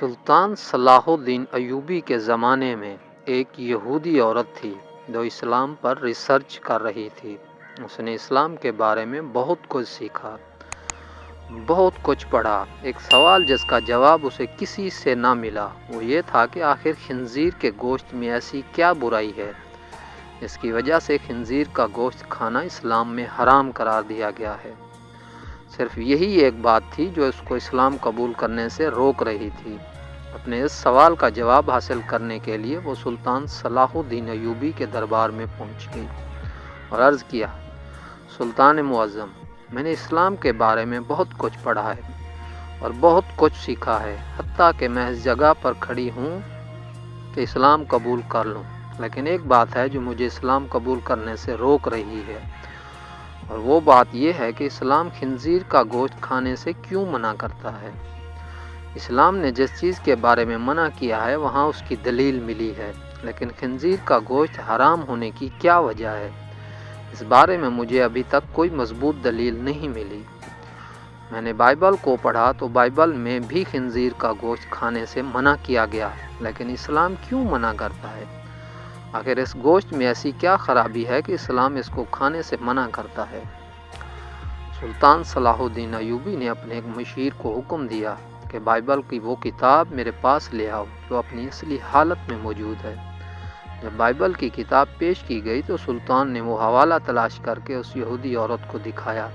سلطان صلاح الدین ایوبی کے زمانے میں ایک یہودی عورت تھی جو اسلام پر ریسرچ کر رہی تھی۔ اس نے اسلام کے بارے میں بہت کچھ سیکھا، بہت کچھ پڑھا۔ ایک سوال جس کا جواب اسے کسی سے نہ ملا وہ یہ تھا کہ آخر خنزیر کے گوشت میں ایسی کیا برائی ہے جس کی وجہ سے خنزیر کا گوشت کھانا اسلام میں حرام قرار دیا گیا ہے۔ صرف یہی ایک بات تھی جو اس کو اسلام قبول کرنے سے روک رہی تھی۔ اپنے اس سوال کا جواب حاصل کرنے کے لیے وہ سلطان صلاح الدین ایوبی کے دربار میں پہنچ گئی اور عرض کیا، سلطان معظم، میں نے اسلام کے بارے میں بہت کچھ پڑھا ہے اور بہت کچھ سیکھا ہے، حتیٰ کہ میں اس جگہ پر کھڑی ہوں کہ اسلام قبول کر لوں، لیکن ایک بات ہے جو مجھے اسلام قبول کرنے سے روک رہی ہے، اور وہ بات یہ ہے کہ اسلام خنزیر کا گوشت کھانے سے کیوں منع کرتا ہے؟ اسلام نے جس چیز کے بارے میں منع کیا ہے وہاں اس کی دلیل ملی ہے، لیکن خنزیر کا گوشت حرام ہونے کی کیا وجہ ہے؟ اس بارے میں مجھے ابھی تک کوئی مضبوط دلیل نہیں ملی۔ میں نے بائبل کو پڑھا تو بائبل میں بھی خنزیر کا گوشت کھانے سے منع کیا گیا ہے، لیکن اسلام کیوں منع کرتا ہے؟ آخر اس گوشت میں ایسی کیا خرابی ہے کہ اسلام اس کو کھانے سے منع کرتا ہے؟ سلطان صلاح الدین ایوبی نے اپنے ایک مشیر کو حکم دیا کہ بائبل کی وہ کتاب میرے پاس لے آؤ جو اپنی اصلی حالت میں موجود ہے۔ جب بائبل کی کتاب پیش کی گئی تو سلطان نے وہ حوالہ تلاش کر کے اس یہودی عورت کو دکھایا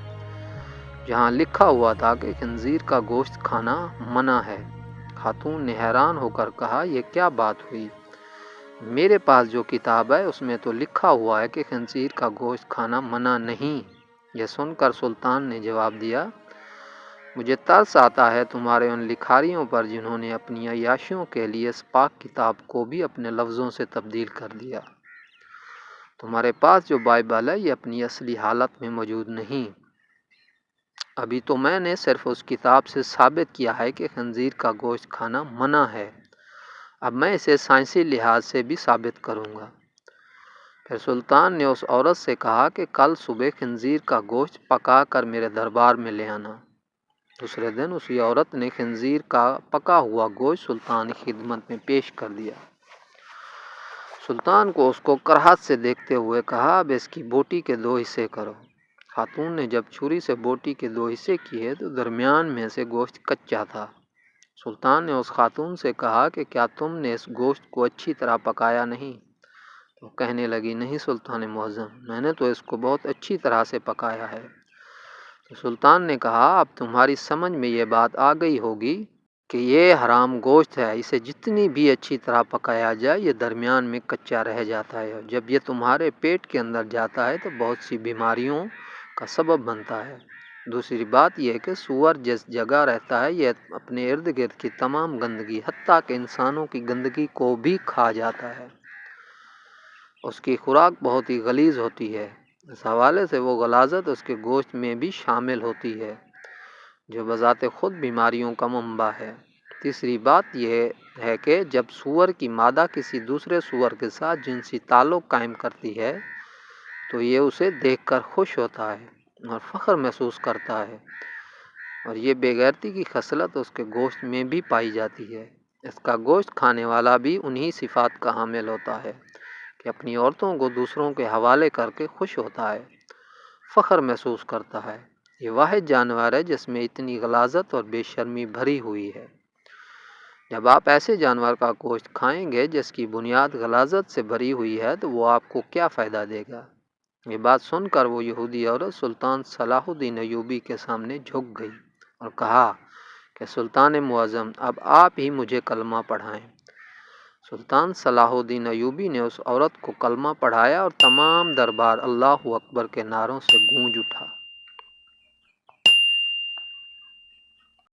جہاں لکھا ہوا تھا کہ خنزیر کا گوشت کھانا منع ہے۔ خاتون نے حیران ہو کر کہا، یہ کیا بات ہوئی؟ میرے پاس جو کتاب ہے اس میں تو لکھا ہوا ہے کہ خنزیر کا گوشت کھانا منع نہیں۔ یہ سن کر سلطان نے جواب دیا، مجھے ترس آتا ہے تمہارے ان لکھاریوں پر جنہوں نے اپنی عیاشیوں کے لیے اس پاک کتاب کو بھی اپنے لفظوں سے تبدیل کر دیا۔ تمہارے پاس جو بائبل ہے یہ اپنی اصلی حالت میں موجود نہیں۔ ابھی تو میں نے صرف اس کتاب سے ثابت کیا ہے کہ خنزیر کا گوشت کھانا منع ہے، اب میں اسے سائنسی لحاظ سے بھی ثابت کروں گا۔ پھر سلطان نے اس عورت سے کہا کہ کل صبح خنزیر کا گوشت پکا کر میرے دربار میں لے آنا۔ دوسرے دن اسی عورت نے خنزیر کا پکا ہوا گوشت سلطان کی خدمت میں پیش کر دیا۔ سلطان کو اس کو کراہت سے دیکھتے ہوئے کہا، اب اس کی بوٹی کے 2 حصے کرو۔ خاتون نے جب چھری سے بوٹی کے 2 حصے کیے تو درمیان میں سے گوشت کچا تھا۔ سلطان نے اس خاتون سے کہا کہ کیا تم نے اس گوشت کو اچھی طرح پکایا نہیں؟ تو کہنے لگی، نہیں سلطان معظم، میں نے تو اس کو بہت اچھی طرح سے پکایا ہے۔ تو سلطان نے کہا، اب تمہاری سمجھ میں یہ بات آ گئی ہوگی کہ یہ حرام گوشت ہے، اسے جتنی بھی اچھی طرح پکایا جائے یہ درمیان میں کچا رہ جاتا ہے، اور جب یہ تمہارے پیٹ کے اندر جاتا ہے تو بہت سی بیماریوں کا سبب بنتا ہے۔ دوسری بات یہ کہ سور جس جگہ رہتا ہے یہ اپنے ارد گرد کی تمام گندگی حتیٰ کہ انسانوں کی گندگی کو بھی کھا جاتا ہے۔ اس کی خوراک بہت ہی غلیظ ہوتی ہے، اس حوالے سے وہ غلاظت اس کے گوشت میں بھی شامل ہوتی ہے جو بذات خود بیماریوں کا منبع ہے۔ تیسری بات یہ ہے کہ جب سور کی مادہ کسی دوسرے سور کے ساتھ جنسی تعلق قائم کرتی ہے تو یہ اسے دیکھ کر خوش ہوتا ہے اور فخر محسوس کرتا ہے، اور یہ بے غیرتی کی خصلت اس کے گوشت میں بھی پائی جاتی ہے۔ اس کا گوشت کھانے والا بھی انہی صفات کا حامل ہوتا ہے کہ اپنی عورتوں کو دوسروں کے حوالے کر کے خوش ہوتا ہے، فخر محسوس کرتا ہے۔ یہ واحد جانور ہے جس میں اتنی غلاظت اور بے شرمی بھری ہوئی ہے۔ جب آپ ایسے جانور کا گوشت کھائیں گے جس کی بنیاد غلاظت سے بھری ہوئی ہے تو وہ آپ کو کیا فائدہ دے گا؟ یہ بات سن کر وہ یہودی عورت سلطان صلاح الدین ایوبی کے سامنے جھک گئی اور کہا کہ سلطان معظم، اب آپ ہی مجھے کلمہ پڑھائیں۔ سلطان صلاح الدین ایوبی نے اس عورت کو کلمہ پڑھایا اور تمام دربار اللہ اکبر کے نعروں سے گونج اٹھا۔